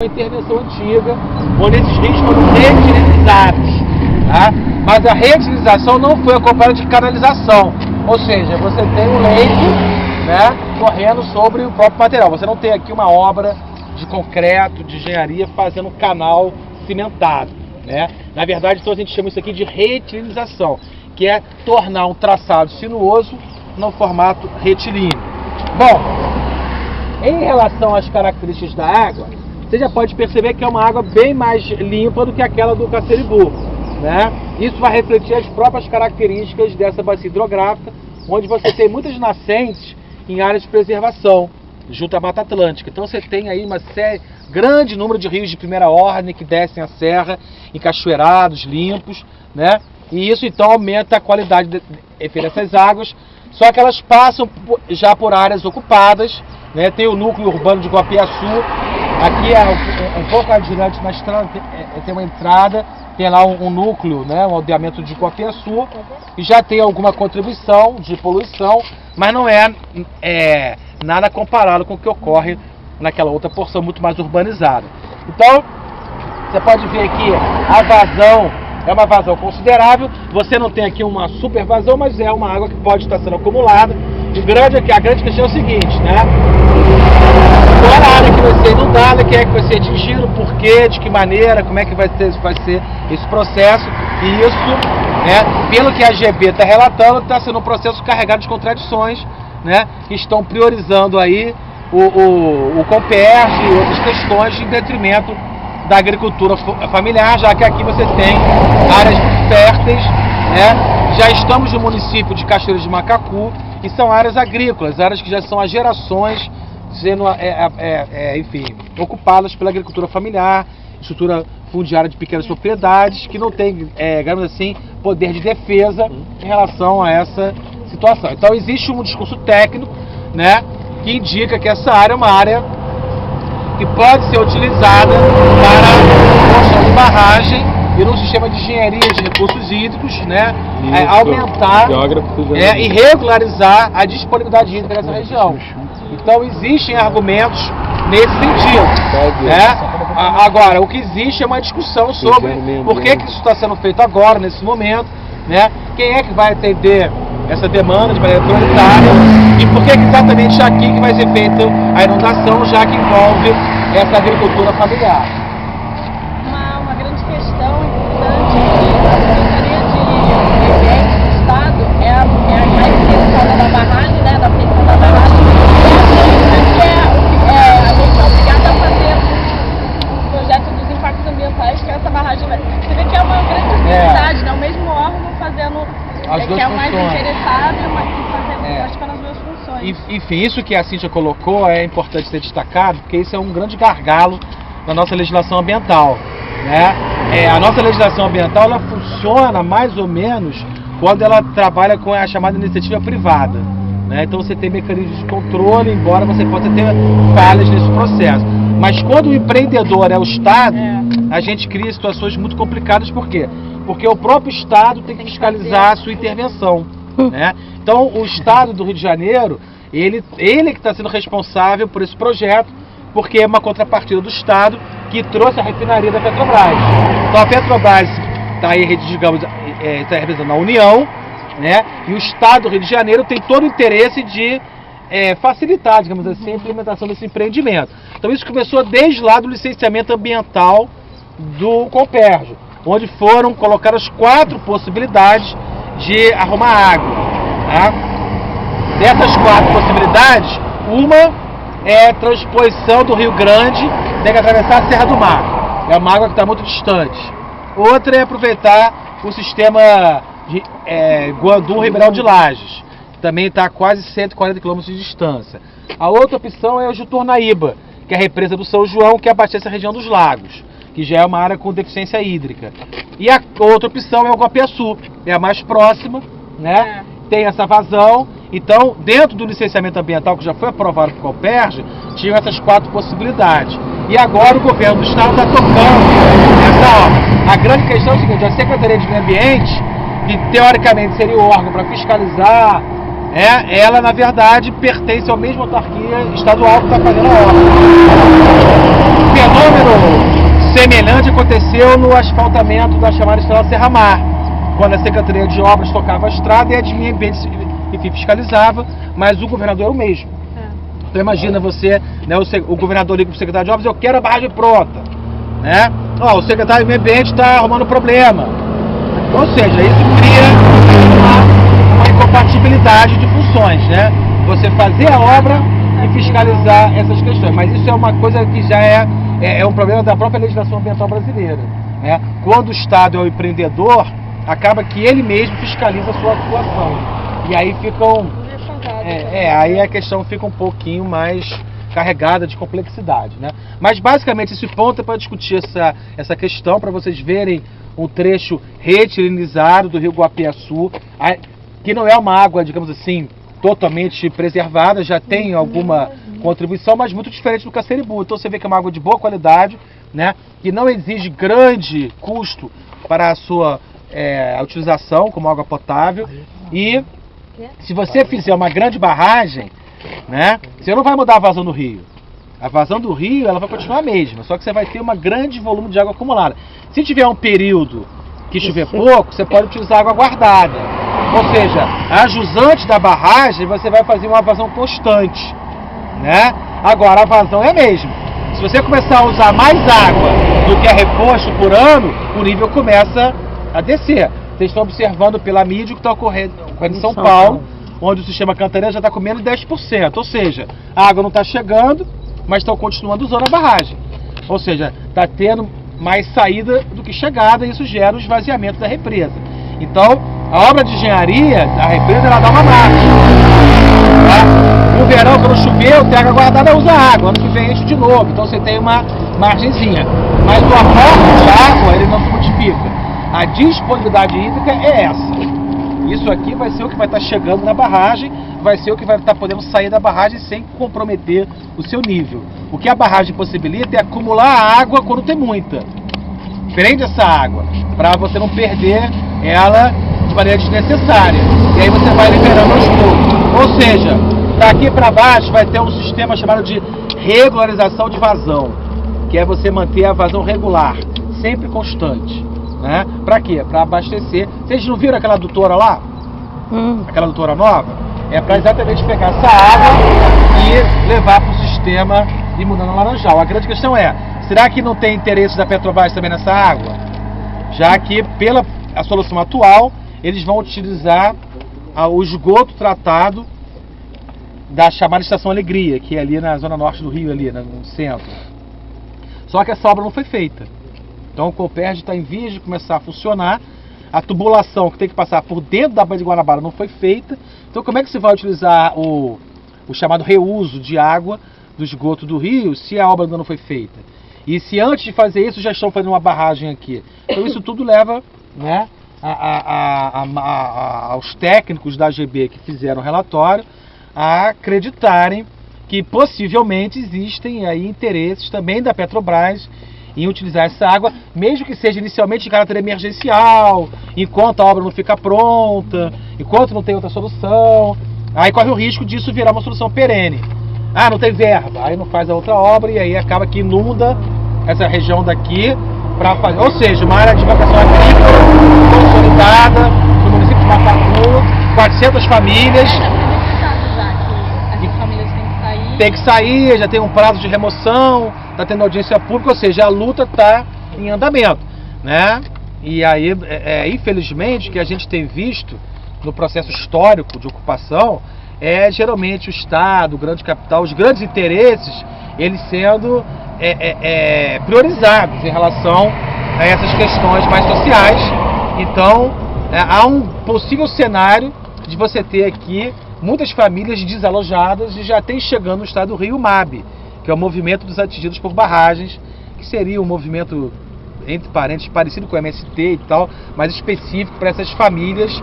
uma intervenção antiga, onde esses rios foram reutilizados, tá? Mas a reutilização não foi acompanhada de canalização, ou seja, você tem um leito, né, correndo sobre o próprio material. Você não tem aqui uma obra de concreto, de engenharia, fazendo um canal cimentado, né? Na verdade, então a gente chama isso aqui de reutilização, que é tornar um traçado sinuoso no formato retilíneo. Bom, em relação às características da água, você já pode perceber que é uma água bem mais limpa do que aquela do Caceribu, né? Isso vai refletir as próprias características dessa bacia hidrográfica, onde você tem muitas nascentes em áreas de preservação, junto à Mata Atlântica. Então você tem aí uma grande número de rios de primeira ordem que descem a serra, encachoeirados, limpos, né? E isso então aumenta a qualidade dessas águas, só que elas passam já por áreas ocupadas, né? Tem o núcleo urbano de Guapiaçu, aqui é um pouco adiante na estrada, tem uma entrada, tem lá um núcleo, né? Um aldeamento de Guapiaçu, e já tem alguma contribuição de poluição, mas não é nada comparado com o que ocorre naquela outra porção muito mais urbanizada. Então, você pode ver aqui a vazão, é uma vazão considerável. Você não tem aqui uma super vazão, mas é uma água que pode estar sendo acumulada. A grande questão é o seguinte, né? Qual a área que vai ser inundada, quem é que vai ser atingido, por quê, de que maneira, como é que vai ser esse processo. E isso, né, pelo que a GB está relatando, está sendo um processo carregado de contradições, né, que estão priorizando aí o Comperj e outras questões em detrimento da agricultura familiar, já que aqui você tem áreas muito férteis, né? Já estamos no município de Cachoeira de Macacu e são áreas agrícolas, áreas que já são há gerações sendo, enfim, ocupadas pela agricultura familiar, estrutura fundiária de pequenas propriedades, que não tem, digamos assim, poder de defesa em relação a essa situação. Então existe um discurso técnico, né, que indica que essa área é uma área que pode ser utilizada para construção de barragem e num sistema de engenharia de recursos hídricos, né, aumentar e regularizar a disponibilidade hídrica nessa região. Então existem argumentos nesse sentido, né? Agora, o que existe é uma discussão sobre por que isso está sendo feito agora, nesse momento, né? Quem é que vai atender essa demanda de maneira prioritária e por que exatamente aqui que vai ser feita a inundação, já que envolve essa agricultura familiar. Uma grande questão importante que a Secretaria de Ambiente do Estado é a mais interessada da barragem, né, da feição da barragem, a gente é obrigada a fazer o projeto dos impactos ambientais que essa barragem vai. Você vê que é uma grande prioridade, né? O mesmo órgão fazendo as duas que é o mais funções. interessado e fazendo praticando as duas funções. Enfim, isso que a Cíntia colocou é importante ser destacado, porque isso é um grande gargalo na nossa legislação ambiental, né? A nossa legislação ambiental ela funciona mais ou menos quando ela trabalha com a chamada iniciativa privada, né? Então você tem mecanismos de controle, embora você possa ter falhas nesse processo. Mas quando o empreendedor é o Estado, a gente cria situações muito complicadas. Por quê? Porque o próprio Estado tem que fiscalizar a sua intervenção, né? Então o Estado do Rio de Janeiro, ele que está sendo responsável por esse projeto, porque é uma contrapartida do Estado que trouxe a refinaria da Petrobras. Então a Petrobras está aí, digamos, está representando a União, né? E o Estado do Rio de Janeiro tem todo o interesse de facilitar, digamos assim, a implementação desse empreendimento. Então isso começou desde lá do licenciamento ambiental do Comperj, onde foram colocadas 4 possibilidades de arrumar água, tá? Dessas 4 possibilidades, uma é transposição do Rio Grande, tem que atravessar a Serra do Mar, é uma água que está muito distante. Outra é aproveitar o sistema de Guandu-Ribeirão de Lages, que também está a quase 140 km de distância. A outra opção é o Juturnaíba, que é a represa do São João, que abastece a região dos lagos, que já é uma área com deficiência hídrica. E a outra opção é o Guapiaçu, é a mais próxima, né? Tem essa vazão. Então, dentro do licenciamento ambiental que já foi aprovado por Comperj, tinham essas 4 possibilidades. E agora o governo do Estado está tocando essa obra. A grande questão é o seguinte: a Secretaria de Meio Ambiente, que teoricamente seria o órgão para fiscalizar ela na verdade pertence ao mesmo autarquia estadual que está fazendo a obra. Fenômeno semelhante aconteceu no asfaltamento da chamada Estrada Serra Mar, quando a Secretaria de Obras tocava a estrada e a de meio ambiente fiscalizava, mas o governador é o mesmo. Então imagina você, né, o governador liga para o secretário de Obras: eu quero a barragem pronta, né? O secretário de meio ambiente está arrumando problema. Ou seja, isso cria uma incompatibilidade de funções, né? Você fazer a obra e fiscalizar essas questões. Mas isso é uma coisa que já é um problema da própria legislação ambiental brasileira, né? Quando o Estado é o empreendedor, acaba que ele mesmo fiscaliza a sua atuação. E aí aí a questão fica um pouquinho mais carregada de complexidade, né? Mas basicamente esse ponto é para discutir essa questão, para vocês verem um trecho retilinizado do Rio Guapiaçu, que não é uma água, digamos assim, totalmente preservada, já tem alguma contribuição, mas muito diferente do Cacerebu. Então você vê que é uma água de boa qualidade, né? Que não exige grande custo para a sua utilização como água potável. E se você fizer uma grande barragem, né, você não vai mudar a vazão do rio. A vazão do rio ela vai continuar a mesma, só que você vai ter um grande volume de água acumulada. Se tiver um período que chover pouco, você pode utilizar água guardada. Ou seja, a jusante da barragem você vai fazer uma vazão constante, né? Agora a vazão é a mesma. Se você começar a usar mais água do que é reposto por ano, o nível começa a descer. Vocês estão observando pela mídia o que está ocorrendo em São Paulo, onde o sistema Cantareira já está com menos de 10%. Ou seja, a água não está chegando, mas estão continuando usando a barragem. Ou seja, está tendo mais saída do que chegada, e isso gera o esvaziamento da represa. Então, a obra de engenharia da represa ela dá uma margem. Tá? No verão, quando chover, tem água guardada, usa água. Ano que vem enche de novo. Então você tem uma margenzinha. Mas o aporte de água ele não se multiplica. A disponibilidade hídrica é essa. Isso aqui vai ser o que vai estar chegando na barragem, vai ser o que vai estar podendo sair da barragem sem comprometer o seu nível. O que a barragem possibilita é acumular a água quando tem muita. Prende essa água, para você não perder ela de maneira desnecessária. E aí você vai liberando aos poucos. Ou seja, daqui para baixo vai ter um sistema chamado de regularização de vazão, que é você manter a vazão regular, sempre constante. Né? Para quê? Para abastecer. Vocês não viram aquela adutora lá? Aquela adutora nova? É para exatamente pegar essa água e levar para o sistema e mudar no Laranjal. A grande questão é, será que não tem interesse da Petrobras também nessa água? Já que pela a solução atual, eles vão utilizar o esgoto tratado da chamada Estação Alegria, que é ali na zona norte do Rio, ali no centro. Só que essa obra não foi feita. Então o Copérgia está em vias de começar a funcionar. A tubulação que tem que passar por dentro da Baía de Guanabara não foi feita. Então como é que você vai utilizar o chamado reuso de água do esgoto do rio se a obra ainda não foi feita? E se antes de fazer isso já estão fazendo uma barragem aqui? Então isso tudo leva, né, aos técnicos da AGB que fizeram o relatório a acreditarem que possivelmente existem aí interesses também da Petrobras em utilizar essa água, mesmo que seja inicialmente de caráter emergencial, enquanto a obra não fica pronta, enquanto não tem outra solução. Aí corre o risco disso virar uma solução perene. Ah, não tem verba, aí não faz a outra obra e aí acaba que inunda essa região daqui para fazer. Ou seja, uma área de vocação agrícola consolidada no município de Matacu, 400 famílias. Tem que sair, já tem um prazo de remoção, está tendo audiência pública, ou seja, a luta está em andamento, né? E aí, infelizmente, o que a gente tem visto no processo histórico de ocupação é geralmente o Estado, o grande capital, os grandes interesses, eles sendo priorizados em relação a essas questões mais sociais. Então, há um possível cenário de você ter aqui muitas famílias desalojadas e já tem chegando no estado do Rio o MAB, que é o Movimento dos Atingidos por Barragens, que seria um movimento, entre parênteses, parecido com o MST e tal, mas específico para essas famílias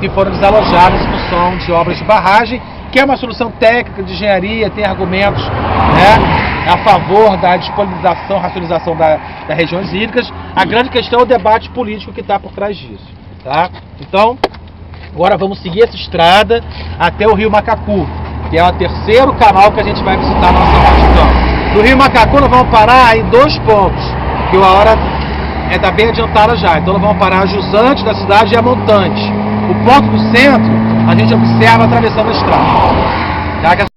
que foram desalojadas em função de obras de barragem, que é uma solução técnica de engenharia, tem argumentos, né, a favor da disponibilização, racionalização das regiões hídricas. A grande questão é o debate político que está por trás disso. Tá? Então, Agora vamos seguir essa estrada até o Rio Macacu, que é o terceiro canal que a gente vai visitar na nossa marcha. No Rio Macacu nós vamos parar em 2 pontos, que a hora está bem adiantada já. Então nós vamos parar a jusante da cidade e a montante. O ponto do centro a gente observa atravessando a estrada.